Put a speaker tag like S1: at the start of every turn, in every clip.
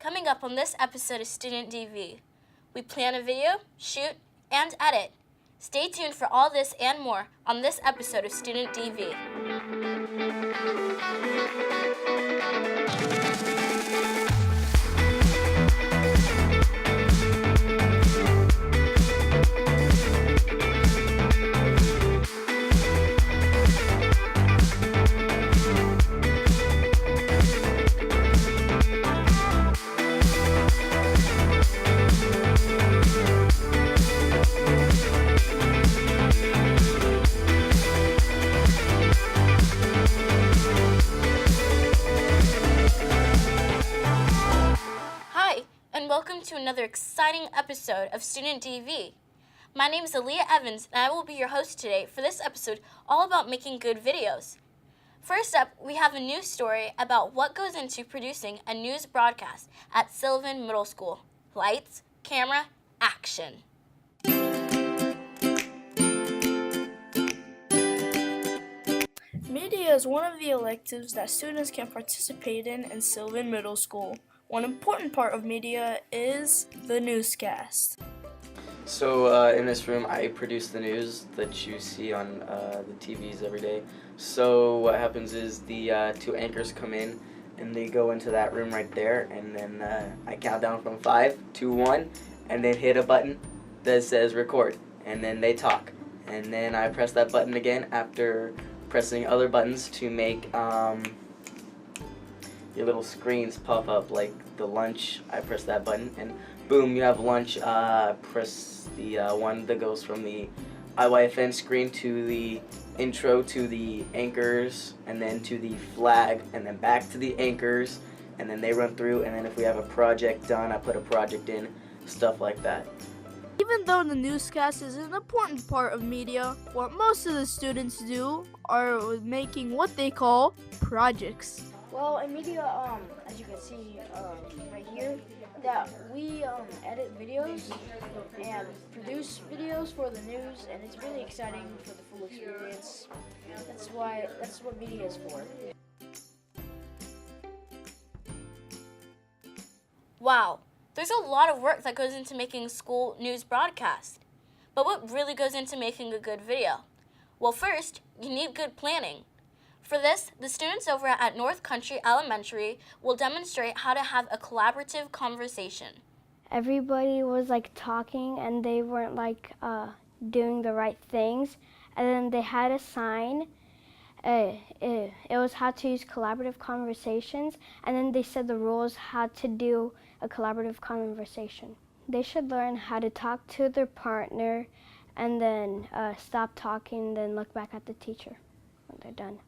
S1: Coming up on this episode of Student DV, we plan a video, shoot, and edit. Stay tuned for all this and more on this episode of Student DV. Welcome to another exciting episode of Student DV. My name is Aaliyah Evans, and I will be your host today for this episode all about making good videos. First up, we have a news story about what goes into producing a news broadcast at Sylvan Middle School. Lights, camera, action.
S2: Media is one of the electives that students can participate in Sylvan Middle School. One important part of media is the newscast.
S3: So in this room, I produce the news that you see on the TVs every day. So what happens is the two anchors come in and they go into that room right there, and then I count down from 5 to 1 and then hit a button that says record, and then they talk. And then I press that button again after pressing other buttons to make your little screens pop up, like the lunch. I press that button and boom, you have lunch. Press the one that goes from the IYFN screen to the intro to the anchors, and then to the flag, and then back to the anchors, and then they run through, and then if we have a project done, I put a project in, stuff like that.
S2: Even though the newscast is an important part of media, what most of the students do are making what they call projects.
S4: Well, in media, as you can see right here, that we edit videos and produce videos for the news, and it's really exciting for the full experience. That's what media is for.
S1: Wow, there's a lot of work that goes into making a school news broadcast. But what really goes into making a good video? Well, first, you need good planning. For this, the students over at North Country Elementary will demonstrate how to have a collaborative conversation.
S5: Everybody was talking, and they weren't doing the right things, and then they had a sign. It was how to use collaborative conversations, and then they said the rules how to do a collaborative conversation. They should learn how to talk to their partner and then stop talking and then look back at the teacher when they're done.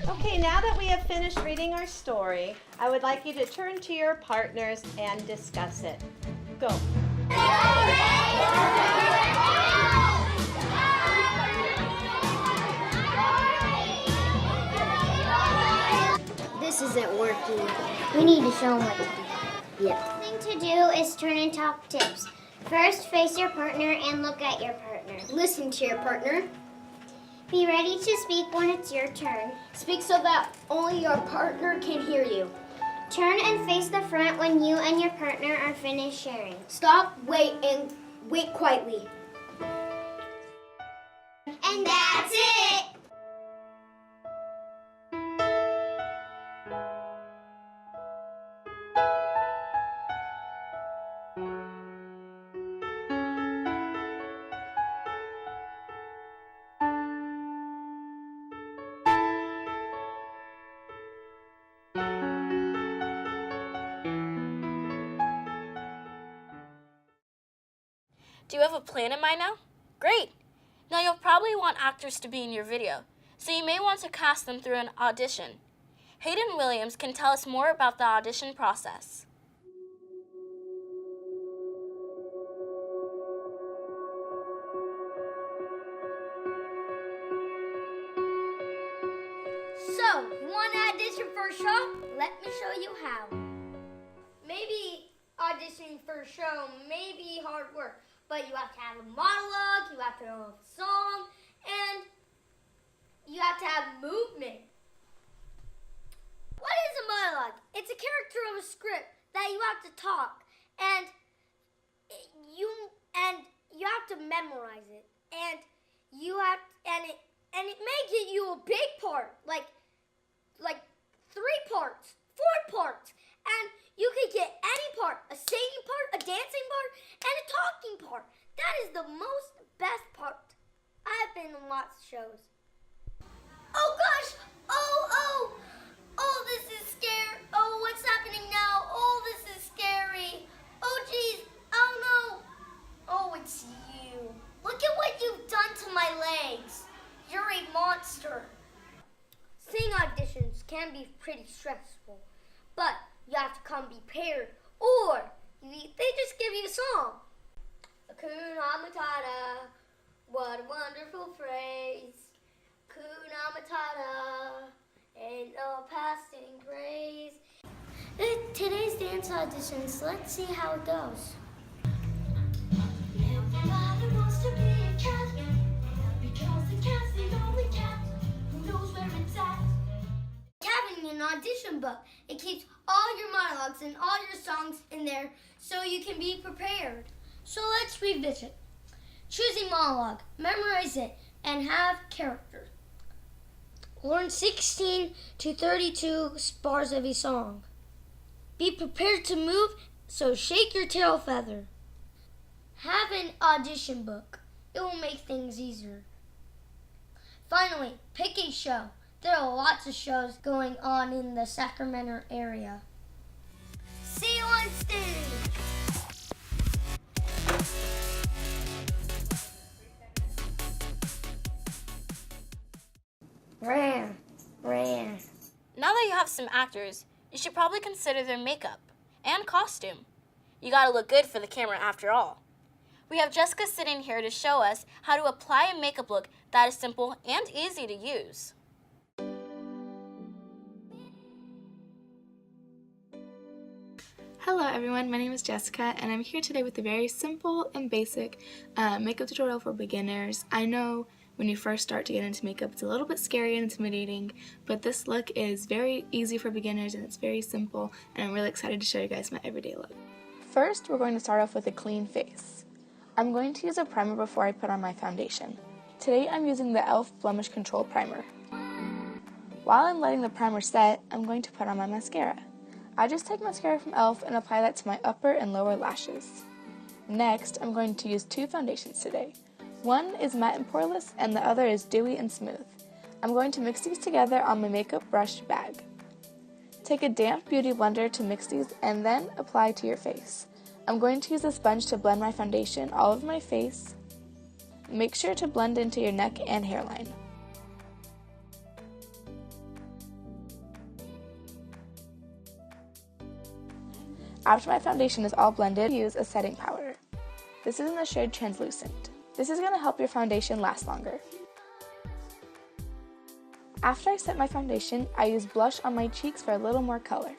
S6: Okay, now that we have finished reading our story, I would like you to turn to your partners and discuss it. Go.
S7: This isn't working. We need to show them what to do. Yeah.
S8: The thing to do is turn and talk tips. First, face your partner and look at your partner.
S7: Listen to your partner.
S8: Be ready to speak when it's your turn.
S7: Speak so that only your partner can hear you.
S8: Turn and face the front when you and your partner are finished sharing.
S7: Stop, wait, and wait quietly.
S8: And that's it!
S1: Do you have a plan in mind now? Great! Now you'll probably want actors to be in your video, so you may want to cast them through an audition. Hayden Williams can tell us more about the audition process.
S7: So, you want to audition for a show? Let me show you how. Maybe auditioning for a show may be hard work, but you have to have a monologue, you have to know a song, and have to talk, and you have to memorize it, and it may get you a big part, like 3 parts, 4 parts, and you could get any part, a singing part, a dancing part, and a talking part. That is the most best part. I've been in lots of shows. Oh gosh! Oh, this is scary. Oh, what's happening now? Oh, this is scary. Oh, geez. Oh, no. Oh, it's you. Look at what you've done to my legs. You're a monster. Singing auditions can be pretty stressful, but you have to come prepared, or they just give you a song. Hakuna Matata, what a wonderful phrase. Hakuna Matata, ain't no passing praise. Today's dance auditions, let's see how it goes. Everybody wants to be a cat, because the cat's the only cat who knows where it's at. Having an audition book, it keeps all your monologues and all your songs in there so you can be prepared. So let's revisit. Choosing monologue, memorize it, and have character. Learn 16 to 32 bars of a song. Be prepared to move, so shake your tail feather. Have an audition book. It will make things easier. Finally, pick a show. There are lots of shows going on in the Sacramento area. See you on stage! Ran.
S1: Now that you have some actors, you should probably consider their makeup and costume. You gotta look good for the camera after all. We have Jessica sitting here to show us how to apply a makeup look that is simple and easy to use.
S9: Hello everyone, my name is Jessica and I'm here today with a very simple and basic makeup tutorial for beginners. I know when you first start to get into makeup it's a little bit scary and intimidating, but this look is very easy for beginners and it's very simple, and I'm really excited to show you guys my everyday look. First, we're going to start off with a clean face. I'm going to use a primer before I put on my foundation. Today I'm using the e.l.f. Blemish Control Primer. While I'm letting the primer set, I'm going to put on my mascara. I just take mascara from e.l.f. and apply that to my upper and lower lashes. Next, I'm going to use 2 foundations today. One is matte and poreless, and the other is dewy and smooth. I'm going to mix these together on my makeup brush bag. Take a damp beauty blender to mix these and then apply to your face. I'm going to use a sponge to blend my foundation all over my face. Make sure to blend into your neck and hairline. After my foundation is all blended, use a setting powder. This is in the shade Translucent. This is going to help your foundation last longer. After I set my foundation, I use blush on my cheeks for a little more color.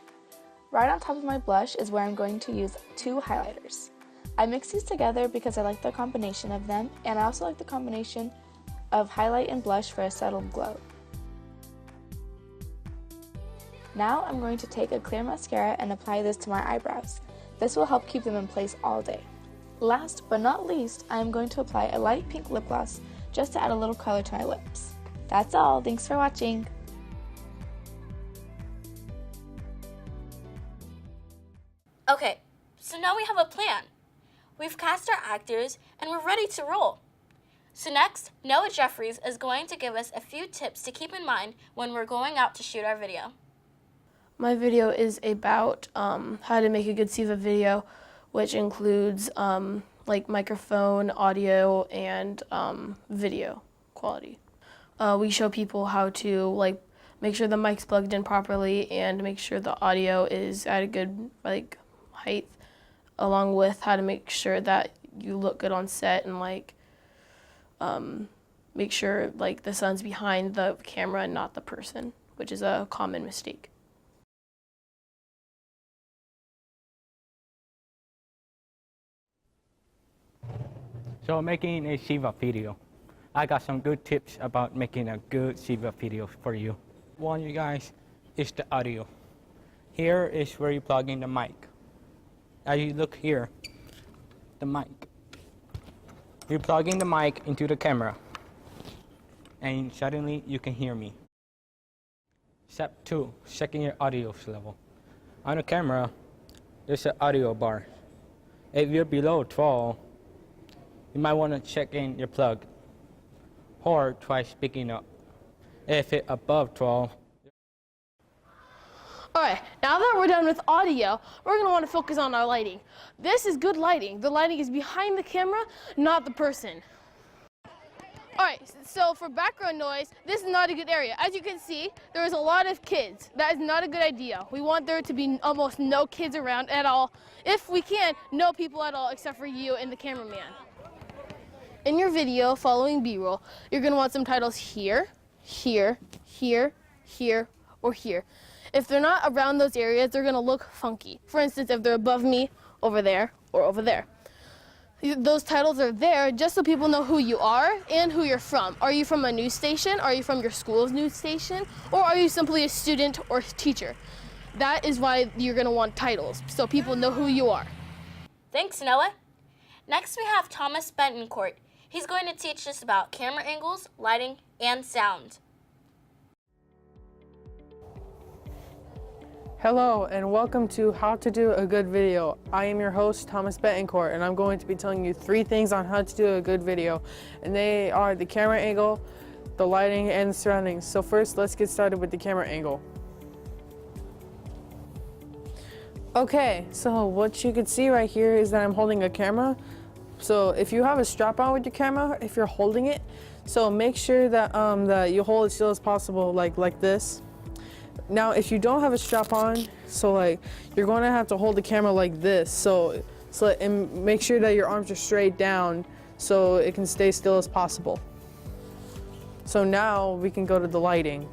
S9: Right on top of my blush is where I'm going to use 2 highlighters. I mix these together because I like the combination of them, and I also like the combination of highlight and blush for a settled glow. Now I'm going to take a clear mascara and apply this to my eyebrows. This will help keep them in place all day. Last but not least, I am going to apply a light pink lip gloss just to add a little color to my lips. That's all. Thanks for watching.
S1: Okay, so now we have a plan. We've cast our actors and we're ready to roll. So next, Noah Jeffries is going to give us a few tips to keep in mind when we're going out to shoot our video.
S10: My video is about how to make a good SEVA video, which includes like microphone, audio, and video quality. We show people how to like make sure the mic's plugged in properly and make sure the audio is at a good like height, along with how to make sure that you look good on set and like make sure like the sun's behind the camera and not the person, which is a common mistake.
S11: So making a SEVA video. I got some good tips about making a good SEVA video for you. One, you guys, is the audio. Here is where you plug in the mic. as you look here, the mic. You're plugging the mic into the camera, and suddenly you can hear me. Step 2, checking your audio level. On the camera, there's an audio bar. If you're below 12, you might want to check in your plug, or try speaking up. If it's above 12.
S10: Alright, now that we're done with audio, we're going to want to focus on our lighting. This is good lighting. The lighting is behind the camera, not the person. Alright, so for background noise, this is not a good area. As you can see, there is a lot of kids. That is not a good idea. We want there to be almost no kids around at all. If we can, no people at all except for you and the cameraman. In your video following B-roll, you're going to want some titles here, here, here, here, or here. If they're not around those areas, they're going to look funky. For instance, if they're above me, over there, or over there. Those titles are there just so people know who you are and who you're from. Are you from a news station? Are you from your school's news station? Or are you simply a student or teacher? That is why you're going to want titles, so people know who you are.
S1: Thanks, Noah. Next, we have Thomas Betancourt. He's going to teach us about camera angles, lighting, and sound.
S12: Hello and welcome to How to Do a Good Video. I am your host, Thomas Betancourt, and I'm going to be telling you 3 things on how to do a good video. And they are the camera angle, the lighting, and the surroundings. So first, let's get started with the camera angle. Okay, so what you can see right here is that I'm holding a camera. So if you have a strap on with your camera, if you're holding it, so make sure that, that you hold it still as possible, like this. Now, if you don't have a strap on, so like you're going to have to hold the camera like this. And make sure that your arms are straight down so it can stay still as possible. So now we can go to the lighting.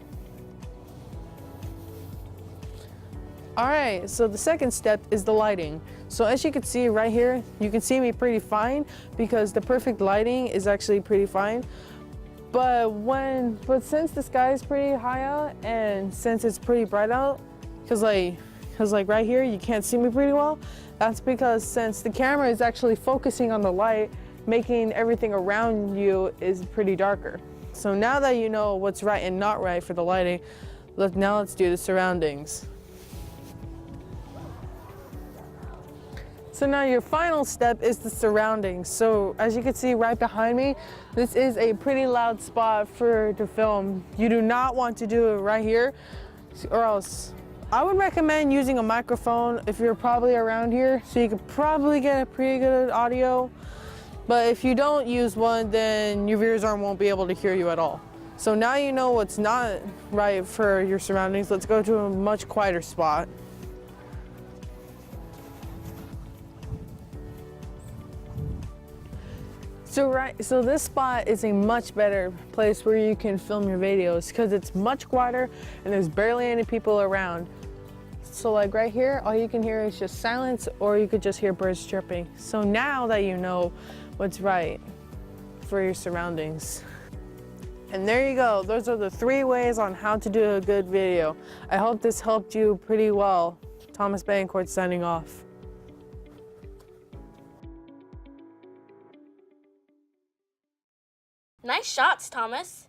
S12: All right, so the second step is the lighting. So as you can see right here, you can see me pretty fine because the perfect lighting is actually pretty fine. But since the sky is pretty high out and since it's pretty bright out, cause like right here you can't see me pretty well, that's because since the camera is actually focusing on the light, making everything around you is pretty darker. So now that you know what's right and not right for the lighting, let's do the surroundings. So now your final step is the surroundings. So as you can see right behind me, this is a pretty loud spot to film. You do not want to do it right here, or else I would recommend using a microphone if you're probably around here, so you could probably get a pretty good audio. But if you don't use one, then your viewers won't be able to hear you at all. So now you know what's not right for your surroundings. Let's go to a much quieter spot. So this spot is a much better place where you can film your videos because it's much quieter and there's barely any people around. So like right here, all you can hear is just silence, or you could just hear birds chirping. So now that you know what's right for your surroundings. And there you go. Those are the 3 ways on how to do a good video. I hope this helped you pretty well. Thomas Betancourt signing off.
S1: Nice shots, Thomas.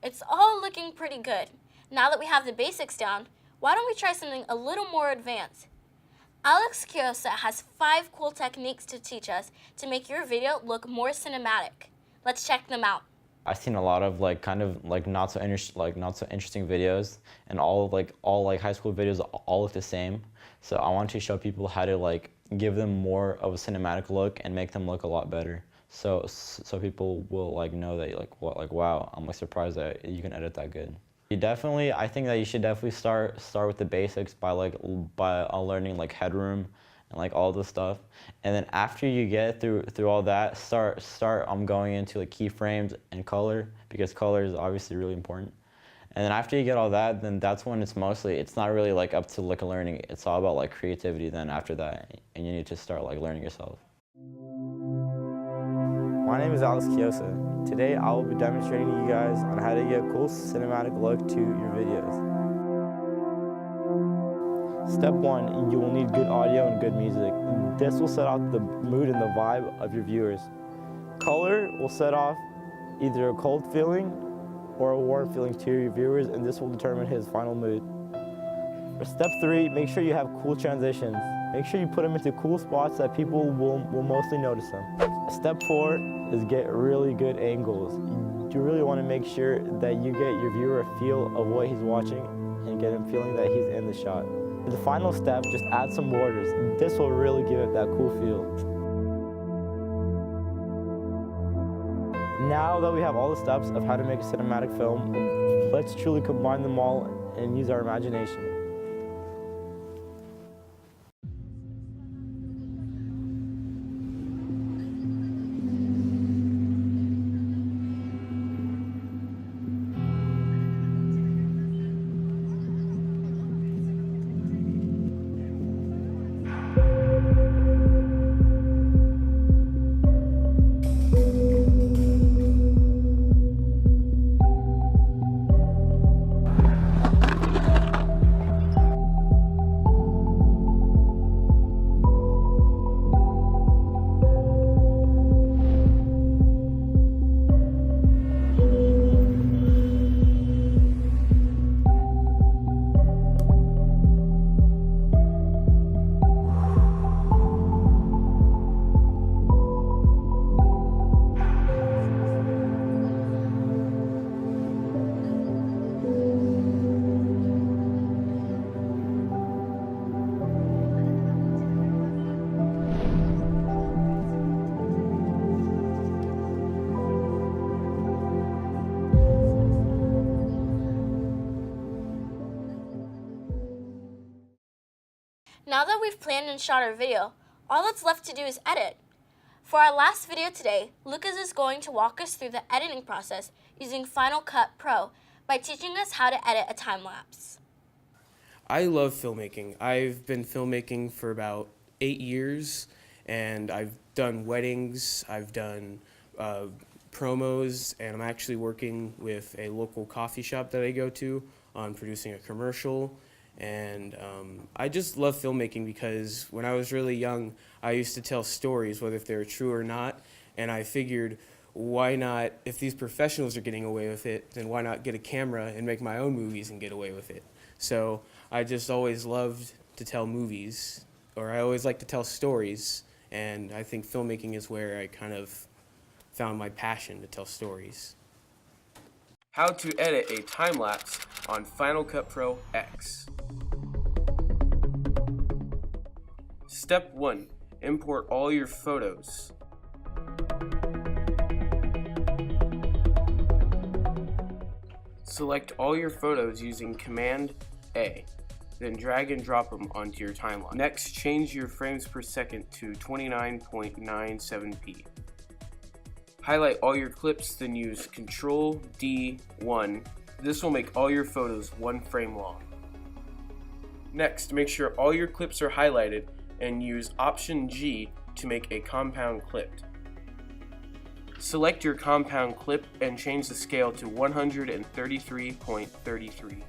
S1: It's all looking pretty good. Now that we have the basics down, why don't we try something a little more advanced? Kiosa has 5 cool techniques to teach us to make your video look more cinematic. Let's check them out.
S13: I've seen a lot of kind of not so interesting videos, and all high school videos all look the same. So I want to show people how to give them more of a cinematic look and make them look a lot better. So people will know that wow, I'm surprised that you can edit that good. I think that you should definitely start with the basics by learning headroom and all this stuff, and then after you get through all that, start going into keyframes and color, because color is obviously really important. And then after you get all that, then that's when it's not really up to learning. It's all about creativity then after that, and you need to start learning yourself. My name is Kiosa. Today I will be demonstrating to you guys on how to get a cool cinematic look to your videos. Step 1, you will need good audio and good music. This will set off the mood and the vibe of your viewers. Color will set off either a cold feeling or a warm feeling to your viewers, and this will determine his final mood. For step 3, make sure you have cool transitions. Make sure you put them into cool spots that people will mostly notice them. Step 4 is get really good angles. You really want to make sure that you get your viewer a feel of what he's watching and get him feeling that he's in the shot. For the final step, just add some borders. This will really give it that cool feel. Now that we have all the steps of how to make a cinematic film, let's truly combine them all and use our imagination.
S1: Now that we've planned and shot our video, all that's left to do is edit. For our last video today, Lucas is going to walk us through the editing process using Final Cut Pro by teaching us how to edit a time lapse.
S14: I love filmmaking. I've been filmmaking for about 8 years, and I've done weddings, I've done promos, and I'm actually working with a local coffee shop that I go to on producing a commercial. And I just love filmmaking because when I was really young, I used to tell stories, whether if they were true or not, and I figured, why not, if these professionals are getting away with it, then why not get a camera and make my own movies and get away with it? So I just always loved to tell movies, or I always like to tell stories, and I think filmmaking is where I kind of found my passion to tell stories. How to edit a time-lapse on Final Cut Pro X. Step 1. Import all your photos. Select all your photos using Command A, then drag and drop them onto your timeline. Next, change your frames per second to 29.97p. Highlight all your clips, then use Control D1. This will make all your photos 1 frame long. Next, make sure all your clips are highlighted and use Option G to make a compound clip. Select your compound clip and change the scale to 133.33.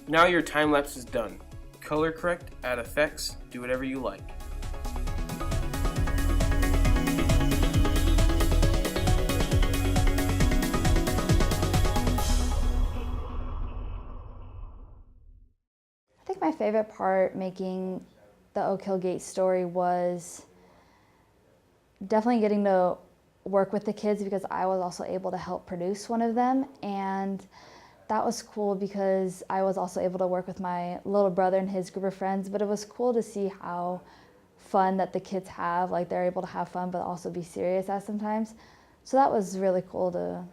S14: Now your time lapse is done. Color correct, add effects, do whatever you like.
S15: I think my favorite part making the Oak Hill Gate story was definitely getting to work with the kids, because I was also able to help produce one of them, and that was cool because I was also able to work with my little brother and his group of friends. But it was cool to see how fun that the kids have, like they're able to have fun but also be serious at sometimes. So that was really cool to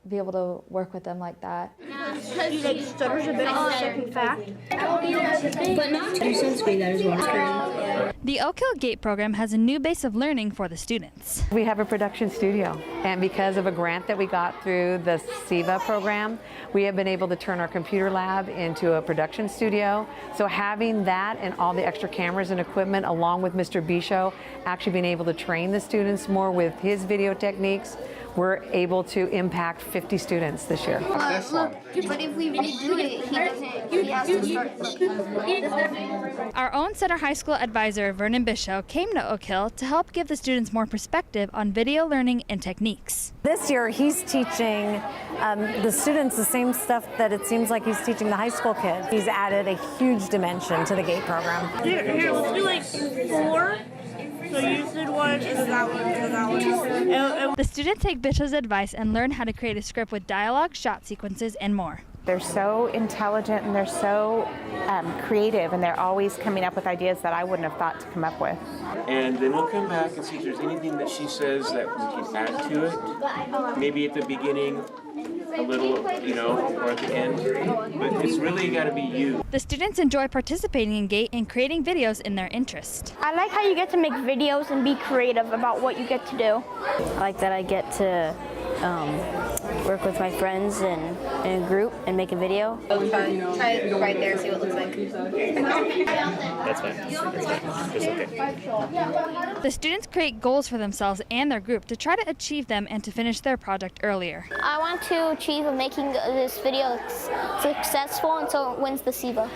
S15: be able to work with them like that.
S2: He like stutters a bit on the second fact.
S16: But not to do sunscreen, that is one. The Oak Hill Gate program has a new base of learning for the students.
S17: We have a production studio, and because of a grant that we got through the SEVA program, we have been able to turn our computer lab into a production studio. So having that and all the extra cameras and equipment, along with Mr. Bisho, actually being able to train the students more with his video techniques, we're able to impact 50 students this year.
S7: But if we redo it, he has to start.
S16: Our own Center High School advisor, Verde came to Oak Hill to help give the students more perspective on video learning and techniques.
S18: This year, he's teaching the students the same stuff that it seems like he's teaching the high school kids. He's added a huge dimension to the GATE program.
S2: Here, let's do like 4. So you did one, and then that one, and that one.
S16: The students take Bishop's advice and learn how to create a script with dialogue, shot sequences, and more.
S19: They're so intelligent and they're so creative, and they're always coming up with ideas that I wouldn't have thought to come up with.
S20: And then we'll come back and see if there's anything that she says that we can add to it. Maybe at the beginning, a little, or at the end. But it's really got to be you.
S16: The students enjoy participating in GATE and creating videos in their interest.
S21: I like how you get to make videos and be creative about what you get to do.
S22: I like that I get to work with my friends in a group and make a video.
S23: Try it right there, see what it looks like.
S20: That's fine. It's okay.
S16: The students create goals for themselves and their group to try to achieve them and to finish their project earlier.
S21: I want to achieve making this video successful until it wins the SEVA.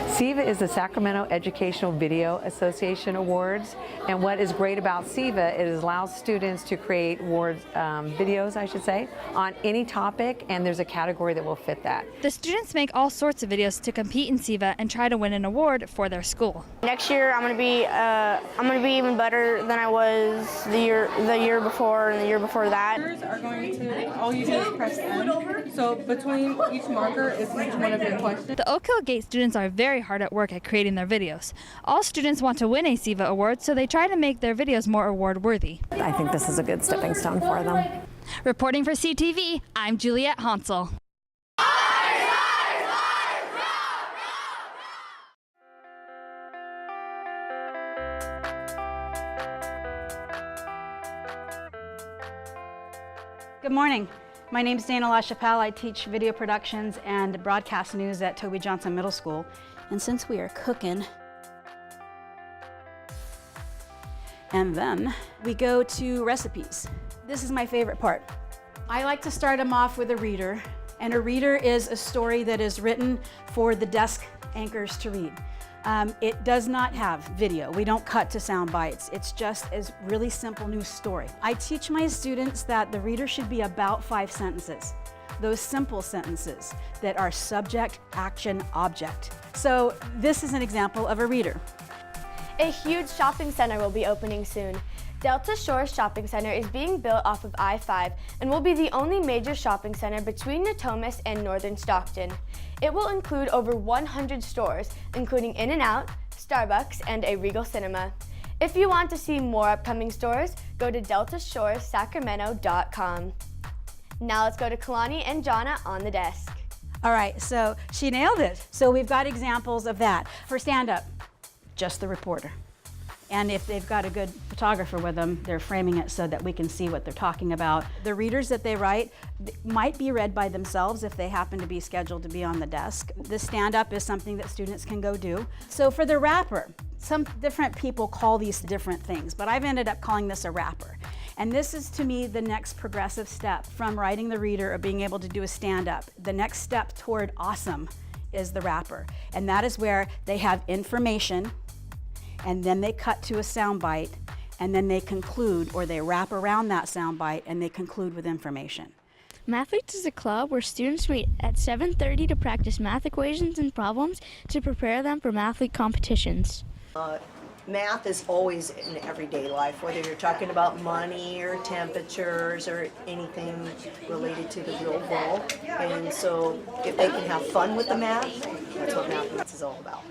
S17: SEVA is the Sacramento Educational Video Association Awards, and what is great about SEVA is it allows students to create videos, I should say, on any topic, and there's a category that will fit that.
S16: The students make all sorts of videos to compete in SEVA and try to win an award for their school.
S21: Next year, I'm going to be even better than I was the year before and the year before that.
S24: Are going to, all you do is press N. So between each marker is each one of your questions.
S16: The Oak Hill GATE students are very hard at work at creating their videos. All students want to win a SEVA award, so they try to make their videos more award worthy.
S18: I think this is a good stepping stone for them.
S16: Reporting for CTV, I'm Juliet Honsal.
S25: Good morning. My name is Dana LaChapelle. I teach video productions and broadcast news at Toby Johnson Middle School. And since we are cooking, and then we go to recipes. This is my favorite part. I like to start them off with a reader, and a reader is a story that is written for the desk anchors to read. It does not have video. We don't cut to sound bites. It's just a really simple news story. I teach my students that the reader should be about 5 sentences. Those simple sentences that are subject, action, object. So this is an example of a reader.
S21: A huge shopping center will be opening soon. Delta Shores Shopping Center is being built off of I-5 and will be the only major shopping center between Natomas and northern Stockton. It will include over 100 stores, including In-N-Out, Starbucks, and a Regal Cinema. If you want to see more upcoming stores, go to deltashoresacramento.com. Now let's go to Kalani and Jonna on the desk.
S25: All right, so she nailed it. So we've got examples of that. For stand-up, just the reporter. And if they've got a good photographer with them, they're framing it so that we can see what they're talking about. The readers that they write might be read by themselves if they happen to be scheduled to be on the desk. The stand-up is something that students can go do. So for the rapper, some different people call these different things, but I've ended up calling this a rapper. And this is, to me, the next progressive step from writing the reader or being able to do a stand-up. The next step toward awesome is the rapper. And that is where they have information, and then they cut to a soundbite, and then they conclude, or they wrap around that soundbite, and they conclude with information.
S26: Mathletes is a club where students meet at 7:30 to practice math equations and problems to prepare them for mathlete competitions.
S27: Math is always in everyday life, whether you're talking about money or temperatures or anything related to the real world. And so if they can have fun with the math, that's what Mathletes is all about.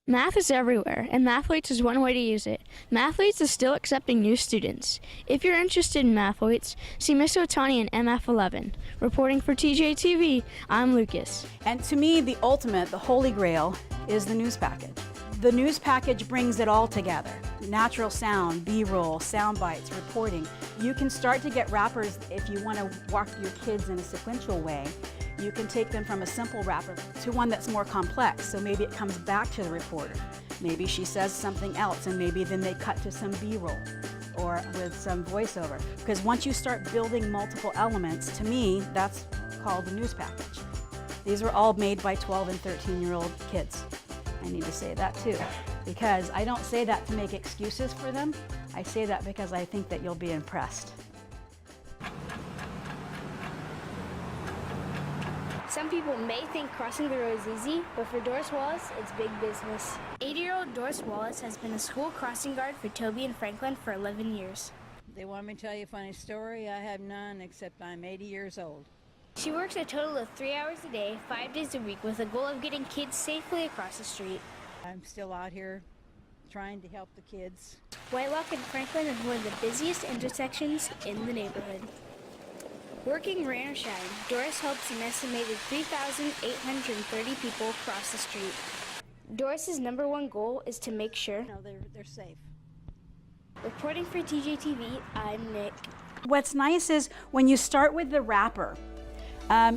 S26: Math is everywhere, and Mathletes is one way to use it. Mathletes is still accepting new students. If you're interested in Mathletes, see Miss Otani in MF11. Reporting for TJTV, I'm Lucas.
S25: And to me, the ultimate, the holy grail, is the news package. The news package brings it all together. Natural sound, B-roll, sound bites, reporting. You can start to get rappers if you want to walk your kids in a sequential way. You can take them from a simple rapper to one that's more complex, so maybe it comes back to the reporter. Maybe she says something else, and maybe then they cut to some B-roll. or with some voiceover. Because once you start building multiple elements, to me, that's called the news package. These were all made by 12 and 13-year-old kids. I need to say that too, because I don't say that to make excuses for them. I say that because I think that you'll be impressed.
S26: Some people may think crossing the road is easy, but for Doris Wallace, it's big business. 80-year-old Doris Wallace has been a school crossing guard for Toby and Franklin for 11 years.
S3: They want me to tell you a funny story? I have none, except I'm 80 years old.
S26: She works a total of 3 hours a day, 5 days a week, with a goal of getting kids safely across the street.
S3: I'm still out here trying to help the kids.
S26: Whitelock and Franklin is one of the busiest intersections in the neighborhood. Working rain or shine, Doris helps an estimated 3,830 people cross the street. Doris's #1 goal is to make sure
S3: they're safe.
S26: Reporting for TJTV, I'm Nick.
S25: What's nice is when you start with the wrapper,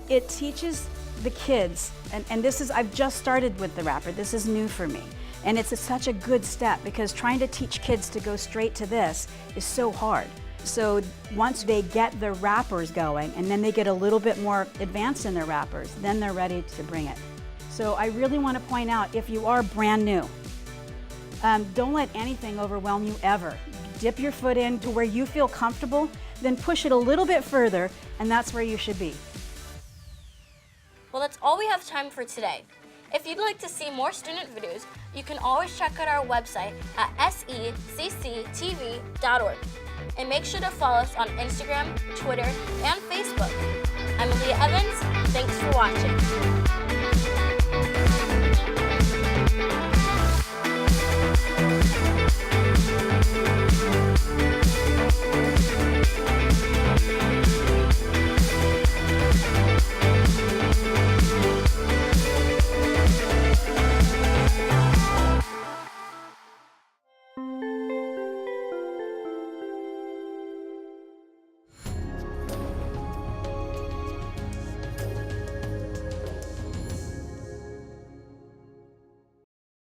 S25: it teaches the kids, and this is, I've just started with the wrapper, this is new for me. And it's such a good step because trying to teach kids to go straight to this is so hard. So once they get the wrappers going and then they get a little bit more advanced in their wrappers, then they're ready to bring it. So I really want to point out, if you are brand new, don't let anything overwhelm you ever. Dip your foot in to where you feel comfortable, then push it a little bit further, and that's where you should be.
S1: Well, that's all we have time for today. If you'd like to see more student videos, you can always check out our website at secctv.org. And make sure to follow us on Instagram, Twitter, and Facebook. I'm Aaliyah Evans. Thanks for watching.